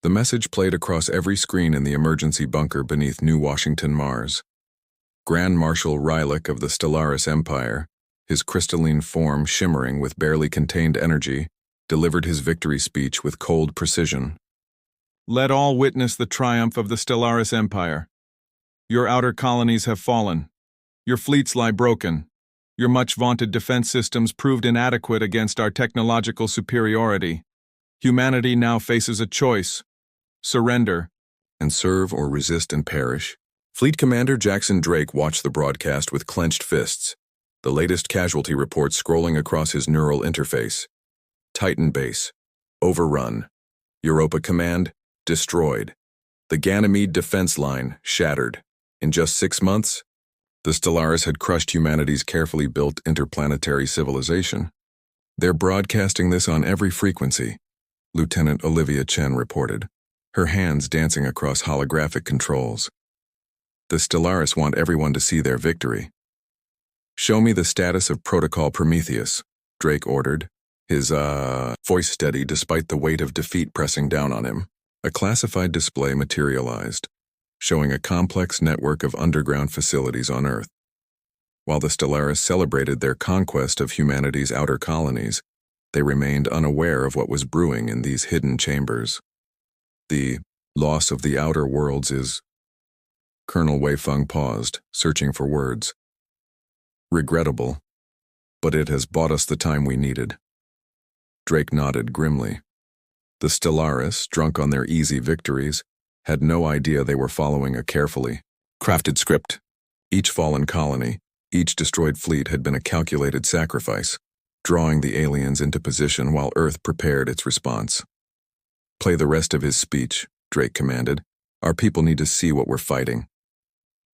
The message played across every screen in the emergency bunker beneath New Washington, Mars. Grand Marshal Rylak of the Stellaris Empire, his crystalline form shimmering with barely contained energy, delivered his victory speech with cold precision. Let all witness the triumph of the Stellaris Empire. Your outer colonies have fallen. Your fleets lie broken. Your much-vaunted defense systems proved inadequate against our technological superiority. Humanity now faces a choice: surrender, and serve or resist and perish. Fleet Commander Jackson Drake watched the broadcast with clenched fists, the latest casualty report scrolling across his neural interface. Titan Base, overrun. Europa Command, destroyed. The Ganymede defense line, shattered. In just 6 months, the Stellaris had crushed humanity's carefully built interplanetary civilization. They're broadcasting this on every frequency, Lieutenant Olivia Chen reported, her hands dancing across holographic controls. The Stellaris want everyone to see their victory. Show me the status of Protocol Prometheus, Drake ordered, his voice steady despite the weight of defeat pressing down on him. A classified display materialized, showing a complex network of underground facilities on Earth. While the Stellaris celebrated their conquest of humanity's outer colonies, they remained unaware of what was brewing in these hidden chambers. The loss of the outer worlds is... Colonel Wei Feng paused, searching for words. Regrettable, but it has bought us the time we needed. Drake nodded grimly. The Stellaris, drunk on their easy victories, had no idea they were following a carefully crafted script. Each fallen colony, each destroyed fleet had been a calculated sacrifice, drawing the aliens into position while Earth prepared its response. Play the rest of his speech, Drake commanded. Our people need to see what we're fighting.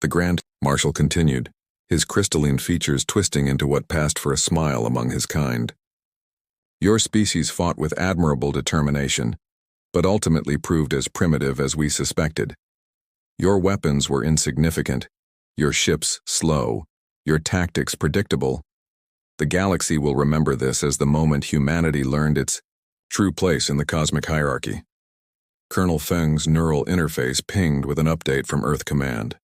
The Grand Marshal continued, his crystalline features twisting into what passed for a smile among his kind. Your species fought with admirable determination, but ultimately proved as primitive as we suspected. Your weapons were insignificant, your ships slow, your tactics predictable. The galaxy will remember this as the moment humanity learned its true place in the cosmic hierarchy. Colonel Feng's neural interface pinged with an update from Earth Command.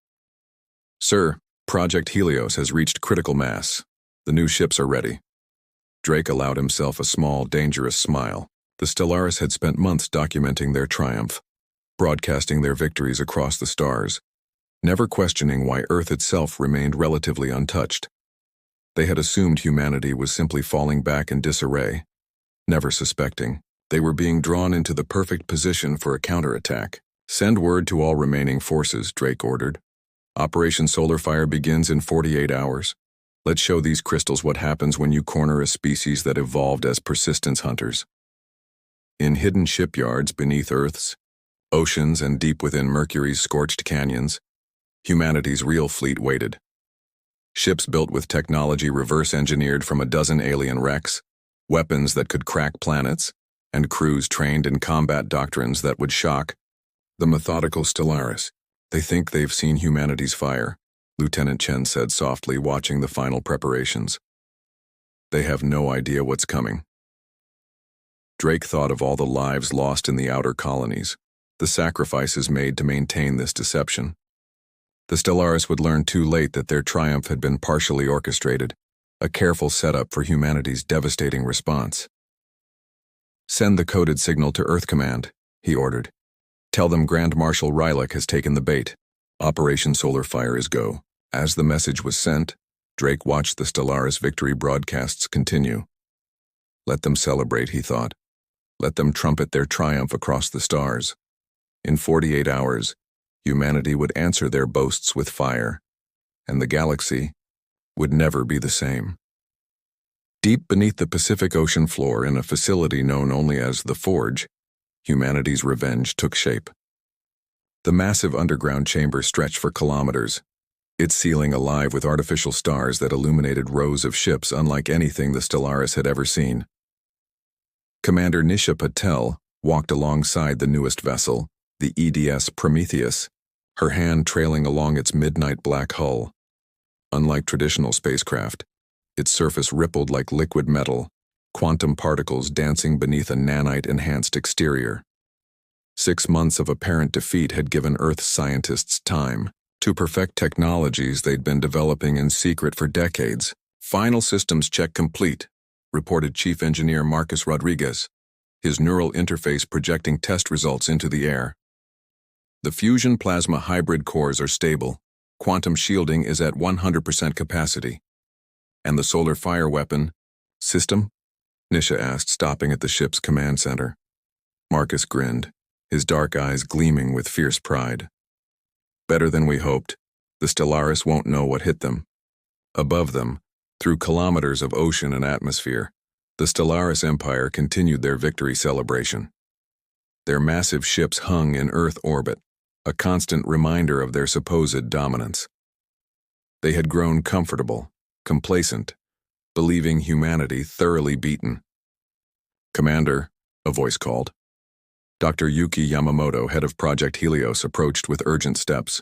Sir, Project Helios has reached critical mass. The new ships are ready. Drake allowed himself a small, dangerous smile. The Stellaris had spent months documenting their triumph, broadcasting their victories across the stars, never questioning why Earth itself remained relatively untouched. They had assumed humanity was simply falling back in disarray, never suspecting they were being drawn into the perfect position for a counterattack. Send word to all remaining forces, Drake ordered. Operation Solar Fire begins in 48 hours. Let's show these crystals what happens when you corner a species that evolved as persistence hunters. In hidden shipyards beneath Earth's oceans and deep within Mercury's scorched canyons, humanity's real fleet waited. Ships built with technology reverse-engineered from a dozen alien wrecks, weapons that could crack planets, and crews trained in combat doctrines that would shock the methodical Stellaris. They think they've seen humanity's fire, Lieutenant Chen said softly, watching the final preparations. They have no idea what's coming. Drake thought of all the lives lost in the outer colonies, the sacrifices made to maintain this deception. The Stellaris would learn too late that their triumph had been partially orchestrated, a careful setup for humanity's devastating response. Send the coded signal to Earth Command, he ordered. Tell them Grand Marshal Rylak has taken the bait. Operation Solar Fire is go. As the message was sent, Drake watched the Stellaris victory broadcasts continue. Let them celebrate, he thought. Let them trumpet their triumph across the stars. In 48 hours, humanity would answer their boasts with fire, and the galaxy would never be the same. Deep beneath the Pacific Ocean floor in a facility known only as the Forge, humanity's revenge took shape. The massive underground chamber stretched for kilometers, its ceiling alive with artificial stars that illuminated rows of ships unlike anything the Stellaris had ever seen. Commander Nisha Patel walked alongside the newest vessel, the EDS Prometheus, her hand trailing along its midnight black hull. Unlike traditional spacecraft, its surface rippled like liquid metal, quantum particles dancing beneath a nanite-enhanced exterior. 6 months of apparent defeat had given Earth scientists time to perfect technologies they'd been developing in secret for decades. Final systems check complete, reported Chief Engineer Marcus Rodriguez, his neural interface projecting test results into the air. The fusion plasma hybrid cores are stable, quantum shielding is at 100% capacity. And the solar fire weapon system? Nisha asked, stopping at the ship's command center. Marcus grinned, his dark eyes gleaming with fierce pride. Better than we hoped. The Stellaris won't know what hit them. Above them, through kilometers of ocean and atmosphere, the Stellaris Empire continued their victory celebration. Their massive ships hung in Earth orbit, a constant reminder of their supposed dominance. They had grown comfortable, complacent, believing humanity thoroughly beaten. "Commander," a voice called. Dr. Yuki Yamamoto, head of Project Helios, approached with urgent steps.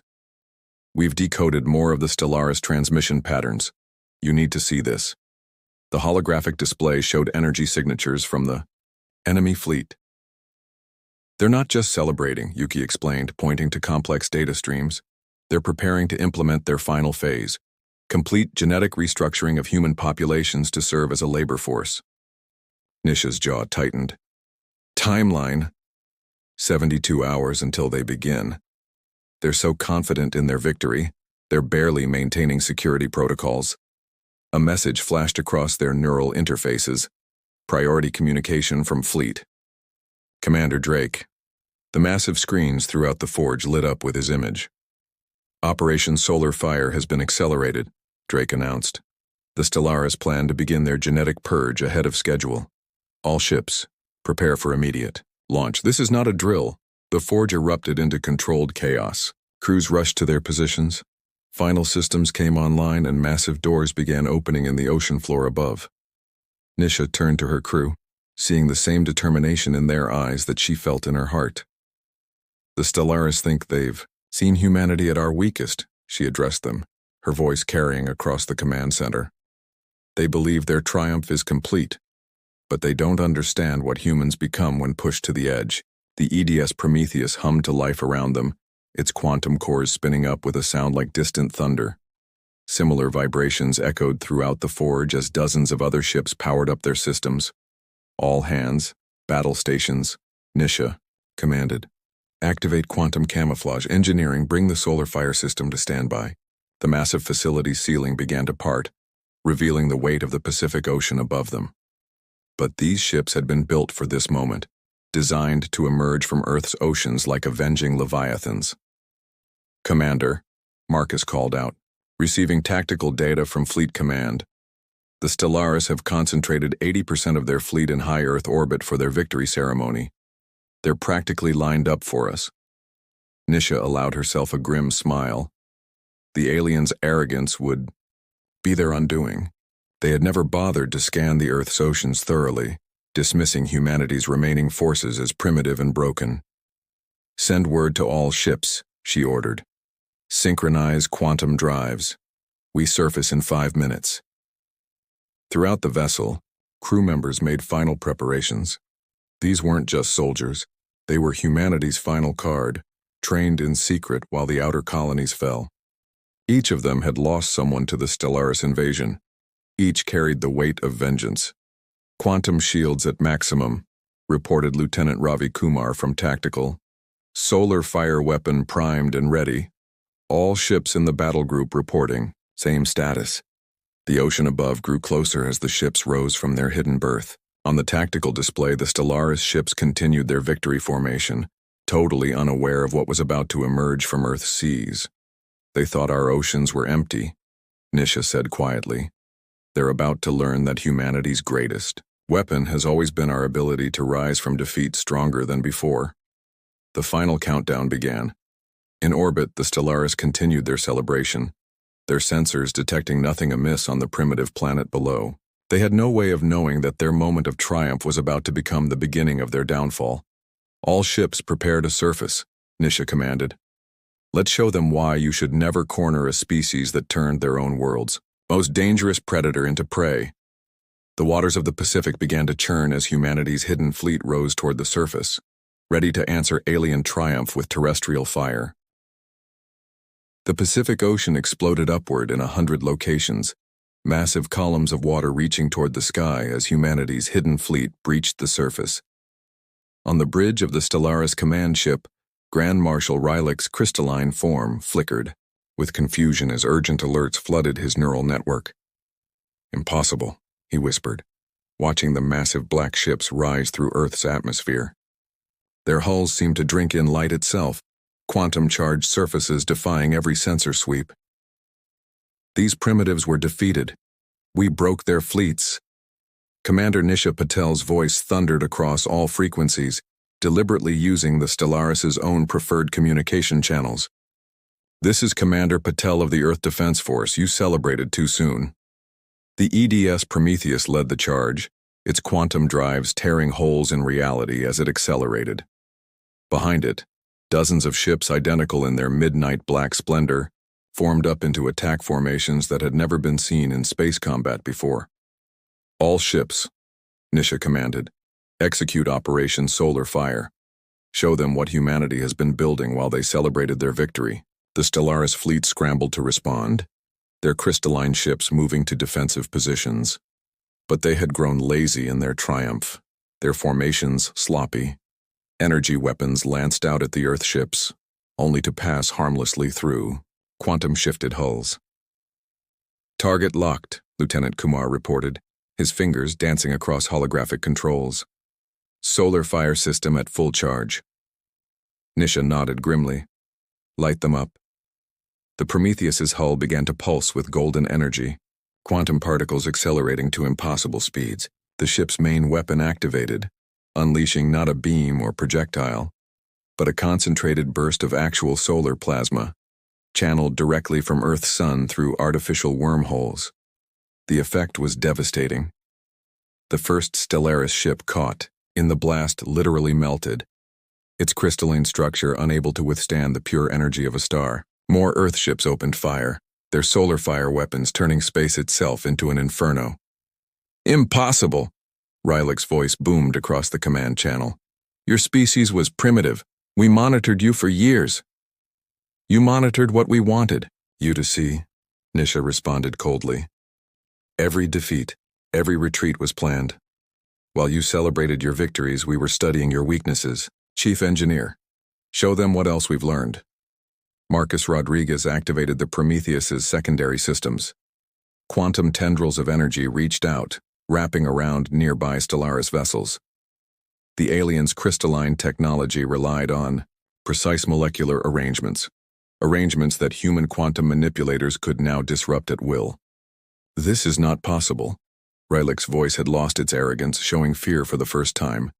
"We've decoded more of the Stellaris transmission patterns. You need to see this." The holographic display showed energy signatures from the enemy fleet. "They're not just celebrating," Yuki explained, pointing to complex data streams. "They're preparing to implement their final phase, complete genetic restructuring of human populations to serve as a labor force." Nisha's jaw tightened. "Timeline? 72 hours until they begin. They're so confident in their victory, they're barely maintaining security protocols." A message flashed across their neural interfaces. Priority communication from Fleet. "Commander Drake." The massive screens throughout the forge lit up with his image. "Operation Solar Fire has been accelerated," Drake announced. "The Stellaris plan to begin their genetic purge ahead of schedule. All ships, prepare for immediate launch." This is not a drill. The forge erupted into controlled chaos. Crews rushed to their positions. Final systems came online and massive doors began opening in the ocean floor above. Nisha turned to her crew, seeing the same determination in their eyes that she felt in her heart. "The Stellaris think they've seen humanity at our weakest," she addressed them, her voice carrying across the command center. "They believe their triumph is complete, but they don't understand what humans become when pushed to the edge." The EDS Prometheus hummed to life around them, its quantum cores spinning up with a sound like distant thunder. Similar vibrations echoed throughout the forge as dozens of other ships powered up their systems. "All hands, battle stations," Nisha commanded. "Activate quantum camouflage engineering, bring the solar fire system to standby." The massive facility's ceiling began to part, revealing the weight of the Pacific Ocean above them. But these ships had been built for this moment, designed to emerge from Earth's oceans like avenging leviathans. "Commander," Marcus called out, receiving tactical data from Fleet Command. "The Stellaris have concentrated 80% of their fleet in high Earth orbit for their victory ceremony. They're practically lined up for us." Nisha allowed herself a grim smile. The aliens' arrogance would be their undoing. They had never bothered to scan the Earth's oceans thoroughly, dismissing humanity's remaining forces as primitive and broken. "Send word to all ships," she ordered. "Synchronize quantum drives. We surface in 5 minutes." Throughout the vessel, crew members made final preparations. These weren't just soldiers. They were humanity's final card, trained in secret while the outer colonies fell. Each of them had lost someone to the Stellaris invasion. Each carried the weight of vengeance. "Quantum shields at maximum," reported Lieutenant Ravi Kumar from Tactical. "Solar fire weapon primed and ready. All ships in the battle group reporting, same status." The ocean above grew closer as the ships rose from their hidden berth. On the tactical display, the Stellaris ships continued their victory formation, totally unaware of what was about to emerge from Earth's seas. "They thought our oceans were empty," Nisha said quietly. "They're about to learn that humanity's greatest weapon has always been our ability to rise from defeat stronger than before." The final countdown began. In orbit, the Stellaris continued their celebration, their sensors detecting nothing amiss on the primitive planet below. They had no way of knowing that their moment of triumph was about to become the beginning of their downfall. "All ships prepare to surface," Nisha commanded. "Let's show them why you should never corner a species that turned their own world's most dangerous predator into prey." The waters of the Pacific began to churn as humanity's hidden fleet rose toward the surface. ready to answer alien triumph with terrestrial fire. The Pacific Ocean exploded upward in 100 locations, massive columns of water reaching toward the sky as humanity's hidden fleet breached the surface. On the bridge of the Stellaris command ship, Grand Marshal Rylek's crystalline form flickered, with confusion as urgent alerts flooded his neural network. "Impossible," he whispered, watching the massive black ships rise through Earth's atmosphere. Their hulls seemed to drink in light itself, quantum-charged surfaces defying every sensor sweep. These primitives were defeated. We broke their fleets. Commander Nisha Patel's voice thundered across all frequencies, deliberately using the Stellaris' own preferred communication channels. "This is Commander Patel of the Earth Defense Force. You celebrated too soon." The EDS Prometheus led the charge, its quantum drives tearing holes in reality as it accelerated. Behind it, dozens of ships identical in their midnight black splendor formed up into attack formations that had never been seen in space combat before. "All ships," Nisha commanded, "execute Operation Solar Fire. Show them what humanity has been building while they celebrated their victory." The Stellaris fleet scrambled to respond, their crystalline ships moving to defensive positions. But they had grown lazy in their triumph, their formations sloppy. Energy weapons lanced out at the Earth ships, only to pass harmlessly through quantum-shifted hulls. "Target locked," Lieutenant Kumar reported, his fingers dancing across holographic controls. "Solar fire system at full charge." Nisha nodded grimly. "Light them up." The Prometheus's hull began to pulse with golden energy, quantum particles accelerating to impossible speeds. The ship's main weapon activated, unleashing not a beam or projectile, but a concentrated burst of actual solar plasma, channeled directly from Earth's sun through artificial wormholes. The effect was devastating. The first Stellaris ship caught in the blast literally melted, its crystalline structure unable to withstand the pure energy of a star. More Earth ships opened fire, their solar fire weapons turning space itself into an inferno. "Impossible!" Rylek's voice boomed across the command channel. "Your species was primitive. We monitored you for years." "You monitored what we wanted you to see," Nisha responded coldly. "Every defeat, every retreat was planned. While you celebrated your victories, we were studying your weaknesses. Chief Engineer, show them what else we've learned." Marcus Rodriguez activated the Prometheus's secondary systems. Quantum tendrils of energy reached out, wrapping around nearby Stellaris vessels. The aliens' crystalline technology relied on precise molecular arrangements that human quantum manipulators could now disrupt at will. "This is not possible." Rylek's voice had lost its arrogance, showing fear for the first time.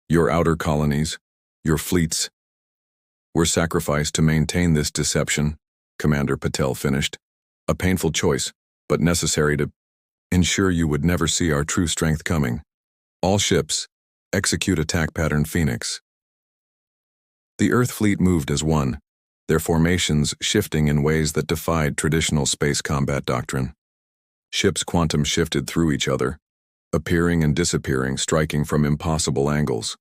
"Your outer colonies, your fleets, were sacrificed to maintain this deception," Commander Patel finished. "A painful choice, but necessary to ensure you would never see our true strength coming. All ships, execute attack pattern Phoenix." The Earth fleet moved as one, their formations shifting in ways that defied traditional space combat doctrine. Ships quantum shifted through each other, appearing and disappearing, striking from impossible angles.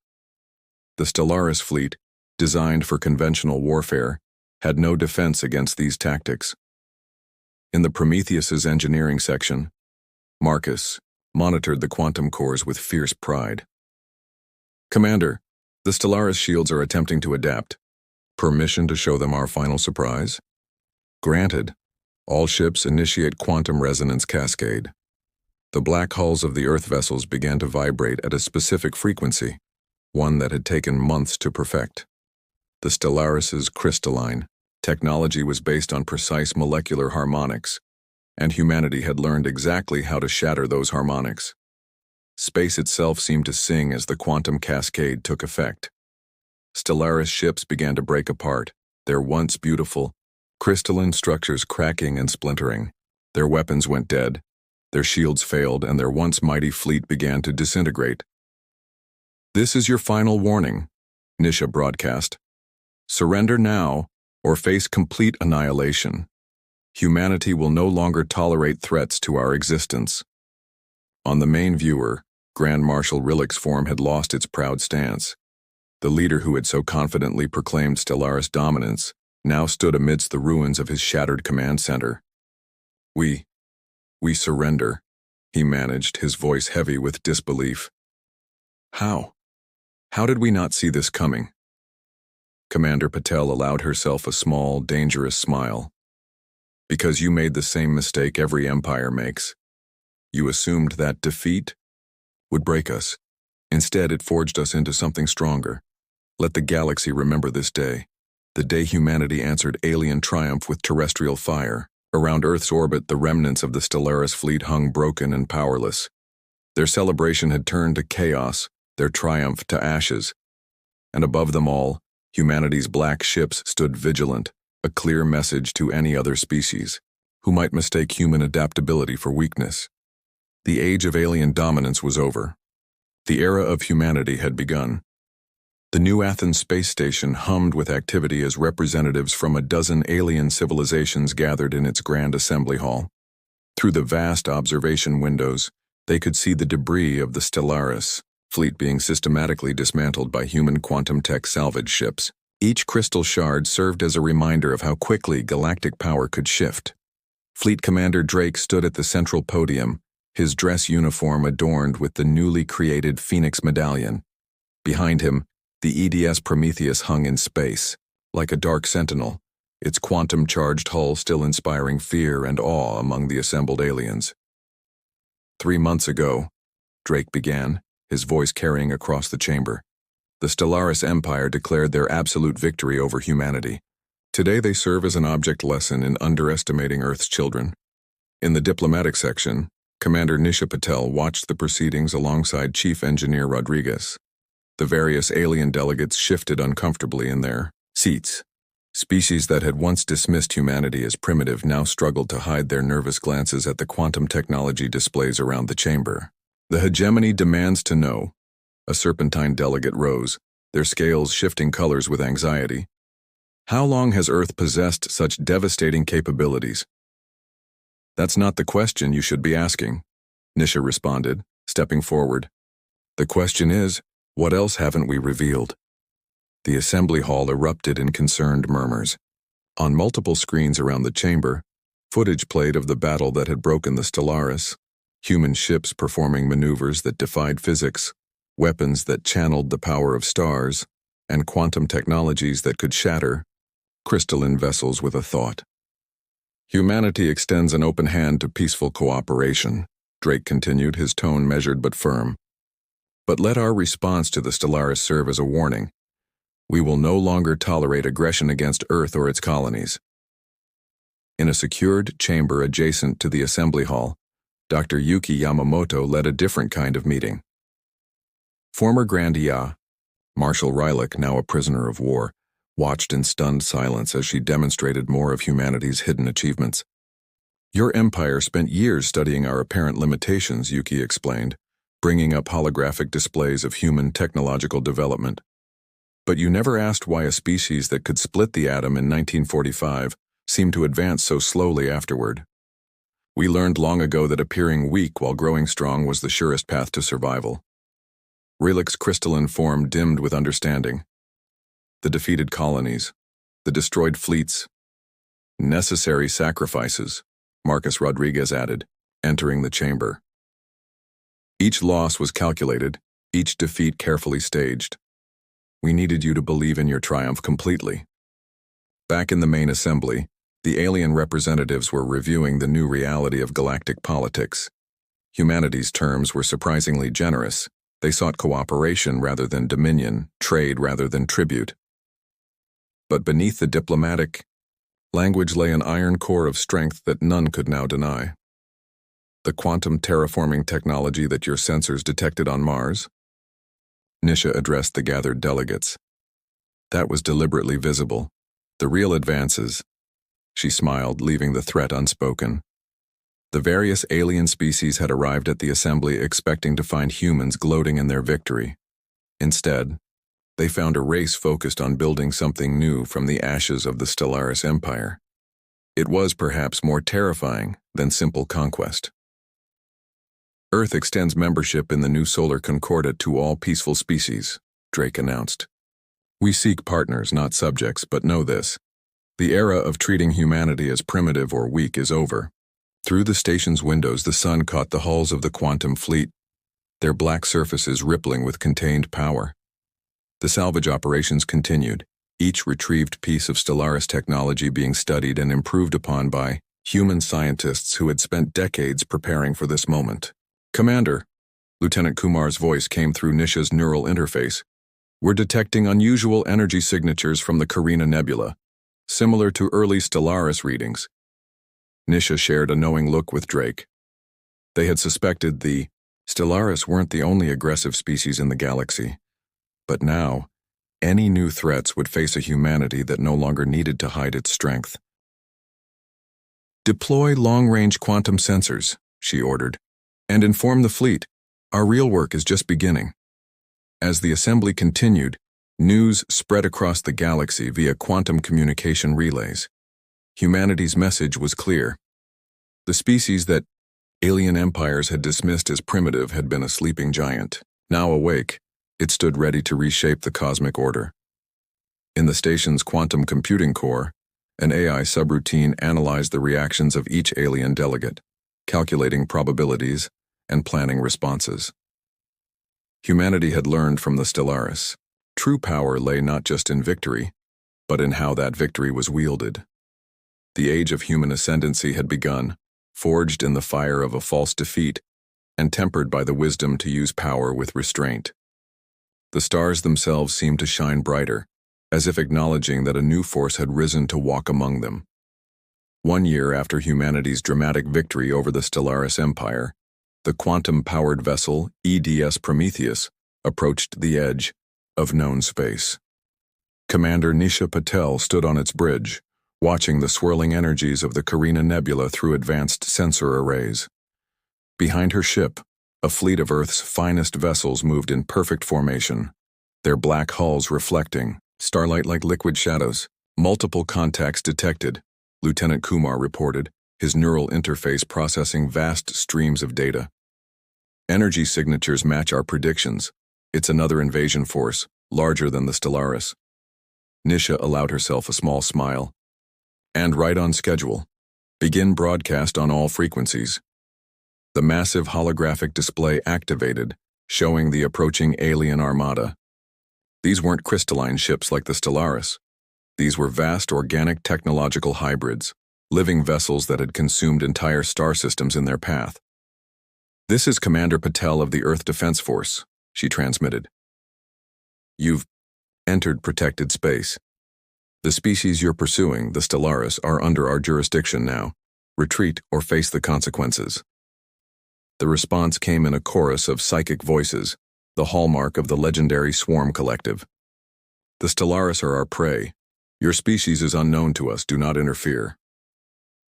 The Stellaris fleet, designed for conventional warfare, had no defense against these tactics. In the Prometheus's engineering section, Marcus monitored the quantum cores with fierce pride. "Commander, the Stellaris shields are attempting to adapt. Permission to show them our final surprise?" "Granted. All ships initiate quantum resonance cascade." The black hulls of the Earth vessels began to vibrate at a specific frequency, one that had taken months to perfect. The Stellaris' crystalline technology was based on precise molecular harmonics, and humanity had learned exactly how to shatter those harmonics. Space itself seemed to sing as the quantum cascade took effect. Stellaris ships began to break apart, their once beautiful, crystalline structures cracking and splintering. Their weapons went dead, their shields failed, and their once mighty fleet began to disintegrate. "This is your final warning," Nisha broadcast. "Surrender now, or face complete annihilation. Humanity will no longer tolerate threats to our existence." On the main viewer, Grand Marshal Rylek's form had lost its proud stance. The leader who had so confidently proclaimed Stellaris dominance now stood amidst the ruins of his shattered command center. We surrender, he managed, his voice heavy with disbelief. How? How did we not see this coming? Commander Patel allowed herself a small, dangerous smile. Because you made the same mistake every empire makes. You assumed that defeat would break us. Instead, it forged us into something stronger. Let the galaxy remember this day, the day humanity answered alien triumph with terrestrial fire. Around Earth's orbit, the remnants of the Stellaris fleet hung broken and powerless. Their celebration had turned to chaos, their triumph to ashes. And above them all, humanity's black ships stood vigilant, a clear message to any other species, who might mistake human adaptability for weakness. The age of alien dominance was over. The era of humanity had begun. The New Athens space station hummed with activity as representatives from a dozen alien civilizations gathered in its grand assembly hall. Through the vast observation windows, they could see the debris of the Stellaris fleet being systematically dismantled by human quantum tech salvage ships. Each crystal shard served as a reminder of how quickly galactic power could shift. Fleet Commander Drake stood at the central podium, his dress uniform adorned with the newly created Phoenix Medallion. Behind him, the EDS Prometheus hung in space, like a dark sentinel, its quantum-charged hull still inspiring fear and awe among the assembled aliens. 3 months ago, Drake began, his voice carrying across the chamber. The Stellaris Empire declared their absolute victory over humanity. Today they serve as an object lesson in underestimating Earth's children. In the diplomatic section, Commander Nisha Patel watched the proceedings alongside Chief Engineer Rodriguez. The various alien delegates shifted uncomfortably in their seats. Species that had once dismissed humanity as primitive now struggled to hide their nervous glances at the quantum technology displays around the chamber. The hegemony demands to know. A serpentine delegate rose, their scales shifting colors with anxiety. How long has Earth possessed such devastating capabilities? That's not the question you should be asking, Nisha responded, stepping forward. The question is, what else haven't we revealed? The assembly hall erupted in concerned murmurs. On multiple screens around the chamber, footage played of the battle that had broken the Stellaris, human ships performing maneuvers that defied physics, weapons that channeled the power of stars, and quantum technologies that could shatter crystalline vessels with a thought. Humanity extends an open hand to peaceful cooperation, Drake continued, his tone measured but firm. But let our response to the Stellaris serve as a warning. We will no longer tolerate aggression against Earth or its colonies. In a secured chamber adjacent to the assembly hall, Dr. Yuki Yamamoto led a different kind of meeting. Former Grand Ya, Marshal Rylick, now a prisoner of war, watched in stunned silence as she demonstrated more of humanity's hidden achievements. Your empire spent years studying our apparent limitations, Yuki explained, bringing up holographic displays of human technological development. But you never asked why a species that could split the atom in 1945 seemed to advance so slowly afterward. We learned long ago that appearing weak while growing strong was the surest path to survival. Rylick's crystalline form dimmed with understanding. The defeated colonies, the destroyed fleets, necessary sacrifices, Marcus Rodriguez added, entering the chamber. Each loss was calculated, each defeat carefully staged. We needed you to believe in your triumph completely. Back in the main assembly, the alien representatives were reviewing the new reality of galactic politics. Humanity's terms were surprisingly generous. They sought cooperation rather than dominion, trade rather than tribute. But beneath the diplomatic language lay an iron core of strength that none could now deny. The quantum terraforming technology that your sensors detected on Mars? Nisha addressed the gathered delegates. That was deliberately visible. The real advances. She smiled, leaving the threat unspoken. The various alien species had arrived at the assembly expecting to find humans gloating in their victory. Instead, they found a race focused on building something new from the ashes of the Stellaris Empire. It was perhaps more terrifying than simple conquest. Earth extends membership in the new solar concordat to all peaceful species, Drake announced. We seek partners, not subjects, but know this. The era of treating humanity as primitive or weak is over. Through the station's windows, the sun caught the hulls of the quantum fleet, their black surfaces rippling with contained power. The salvage operations continued, each retrieved piece of Stellaris technology being studied and improved upon by human scientists who had spent decades preparing for this moment. "Commander," Lieutenant Kumar's voice came through Nisha's neural interface. "We're detecting unusual energy signatures from the Carina Nebula, similar to early Stellaris readings." Nisha shared a knowing look with Drake. They had suspected the Stellaris weren't the only aggressive species in the galaxy, but now, any new threats would face a humanity that no longer needed to hide its strength. "Deploy long-range quantum sensors," she ordered, "and inform the fleet. Our real work is just beginning." As the assembly continued, news spread across the galaxy via quantum communication relays. Humanity's message was clear. The species that alien empires had dismissed as primitive had been a sleeping giant. Now awake, it stood ready to reshape the cosmic order. In the station's quantum computing core, an AI subroutine analyzed the reactions of each alien delegate, calculating probabilities and planning responses. Humanity had learned from the Stellaris. True power lay not just in victory, but in how that victory was wielded. The age of human ascendancy had begun, forged in the fire of a false defeat, and tempered by the wisdom to use power with restraint. The stars themselves seemed to shine brighter, as if acknowledging that a new force had risen to walk among them. 1 year after humanity's dramatic victory over the Stellaris Empire, the quantum-powered vessel EDS Prometheus approached the edge of known space. Commander Nisha Patel stood on its bridge, watching the swirling energies of the Carina Nebula through advanced sensor arrays. Behind her ship, a fleet of Earth's finest vessels moved in perfect formation, their black hulls reflecting starlight like liquid shadows. "Multiple contacts detected," Lieutenant Kumar reported, his neural interface processing vast streams of data. "Energy signatures match our predictions. It's another invasion force, larger than the Stellaris." Nisha allowed herself a small smile. "And right on schedule. Begin broadcast on all frequencies." The massive holographic display activated, showing the approaching alien armada. These weren't crystalline ships like the Stellaris. These were vast organic technological hybrids, living vessels that had consumed entire star systems in their path. "This is Commander Patel of the Earth Defense Force," she transmitted. "You've entered protected space. The species you're pursuing, the Stellaris, are under our jurisdiction now. Retreat or face the consequences." The response came in a chorus of psychic voices, the hallmark of the legendary Swarm Collective. "The Stellaris are our prey. Your species is unknown to us. Do not interfere."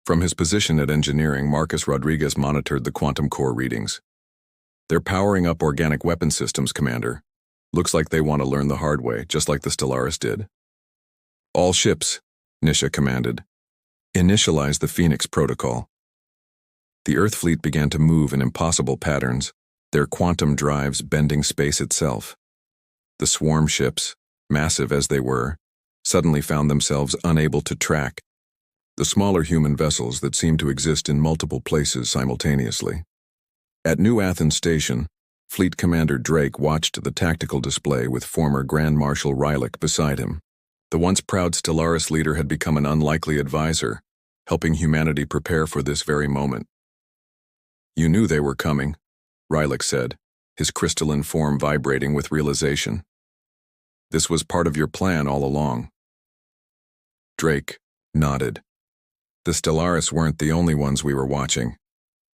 From his position at engineering, Marcus Rodriguez monitored the quantum core readings. "They're powering up organic weapon systems, Commander. Looks like they want to learn the hard way, just like the Stellaris did." "All ships," Nisha commanded. "Initialize the Phoenix Protocol." The Earth fleet began to move in impossible patterns, their quantum drives bending space itself. The swarm ships, massive as they were, suddenly found themselves unable to track the smaller human vessels that seemed to exist in multiple places simultaneously. At New Athens Station, Fleet Commander Drake watched the tactical display with former Grand Marshal Rylick beside him. The once proud Stellaris leader had become an unlikely advisor, helping humanity prepare for this very moment. "You knew they were coming," Rylick said, his crystalline form vibrating with realization. "This was part of your plan all along." Drake nodded. "The Stellaris weren't the only ones we were watching.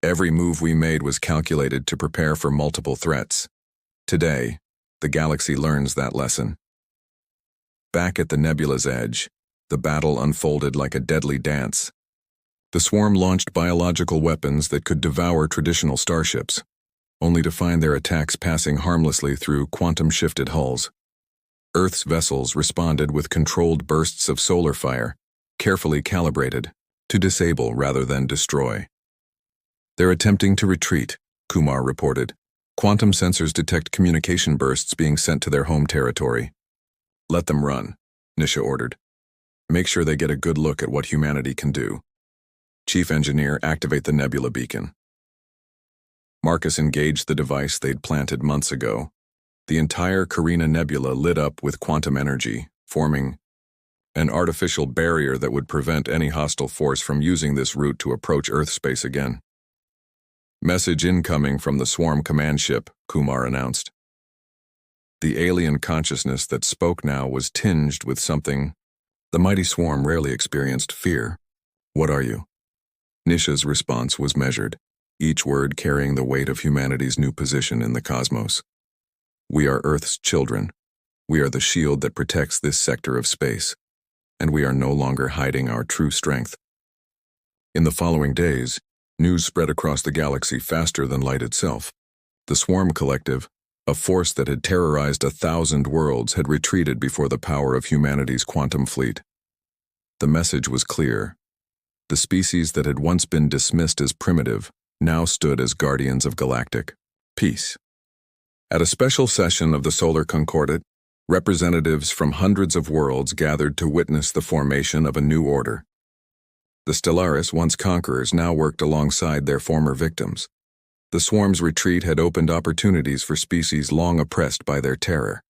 Every move we made was calculated to prepare for multiple threats. Today, the galaxy learns that lesson." Back at the nebula's edge, the battle unfolded like a deadly dance. The swarm launched biological weapons that could devour traditional starships, only to find their attacks passing harmlessly through quantum-shifted hulls. Earth's vessels responded with controlled bursts of solar fire, carefully calibrated, to disable rather than destroy. "They're attempting to retreat," Kumar reported. "Quantum sensors detect communication bursts being sent to their home territory." Let them run, Nisha ordered. Make sure they get a good look at what humanity can do. Chief Engineer, activate the nebula beacon. Marcus engaged the device they'd planted months ago. The entire Carina Nebula lit up with quantum energy, forming an artificial barrier that would prevent any hostile force from using this route to approach Earth space again. Message incoming from the Swarm command ship, Kumar announced. The alien consciousness that spoke now was tinged with something. The mighty Swarm rarely experienced fear. What are you? Nisha's response was measured, each word carrying the weight of humanity's new position in the cosmos. We are Earth's children. We are the shield that protects this sector of space, and we are no longer hiding our true strength. In the following days, news spread across the galaxy faster than light itself. The Swarm Collective, a force that had terrorized 1,000 worlds, had retreated before the power of humanity's quantum fleet. The message was clear. The species that had once been dismissed as primitive now stood as guardians of galactic peace. At a special session of the Solar Concordat, representatives from hundreds of worlds gathered to witness the formation of a new order. The Stellaris, once conquerors, now worked alongside their former victims. The Swarm's retreat had opened opportunities for species long oppressed by their terror.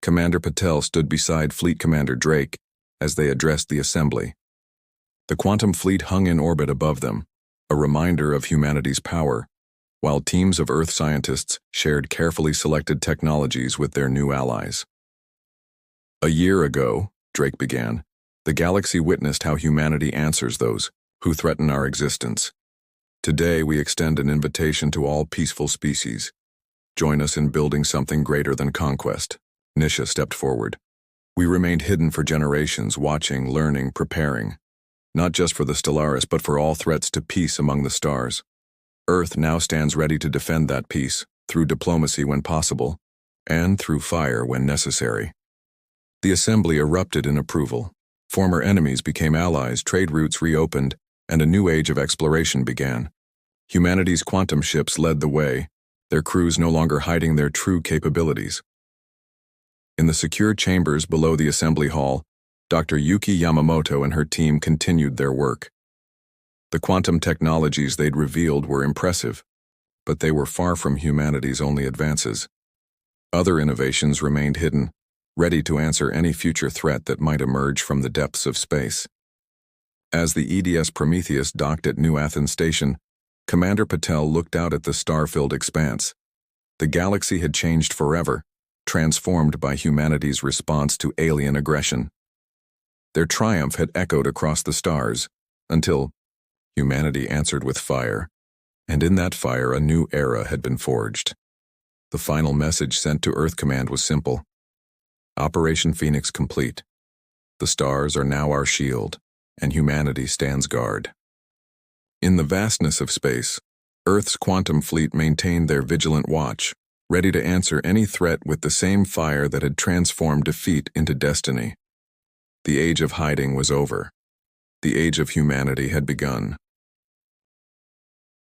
Commander Patel stood beside Fleet Commander Drake as they addressed the assembly. The quantum fleet hung in orbit above them, a reminder of humanity's power, while teams of Earth scientists shared carefully selected technologies with their new allies. A year ago, Drake began, the galaxy witnessed how humanity answers those who threaten our existence. Today we extend an invitation to all peaceful species. Join us in building something greater than conquest. Nisha stepped forward. We remained hidden for generations, watching, learning, preparing. Not just for the Stellaris, but for all threats to peace among the stars. Earth now stands ready to defend that peace, through diplomacy when possible, and through fire when necessary. The assembly erupted in approval. Former enemies became allies, trade routes reopened, and a new age of exploration began. Humanity's quantum ships led the way, their crews no longer hiding their true capabilities. In the secure chambers below the assembly hall, Dr. Yuki Yamamoto and her team continued their work. The quantum technologies they'd revealed were impressive, but they were far from humanity's only advances. Other innovations remained hidden, ready to answer any future threat that might emerge from the depths of space. As the EDS Prometheus docked at New Athens Station, Commander Patel looked out at the star-filled expanse. The galaxy had changed forever, transformed by humanity's response to alien aggression. Their triumph had echoed across the stars, until humanity answered with fire, and in that fire a new era had been forged. The final message sent to Earth Command was simple. Operation Phoenix complete. The stars are now our shield, and humanity stands guard. In the vastness of space, Earth's quantum fleet maintained their vigilant watch, ready to answer any threat with the same fire that had transformed defeat into destiny. The age of hiding was over. The age of humanity had begun.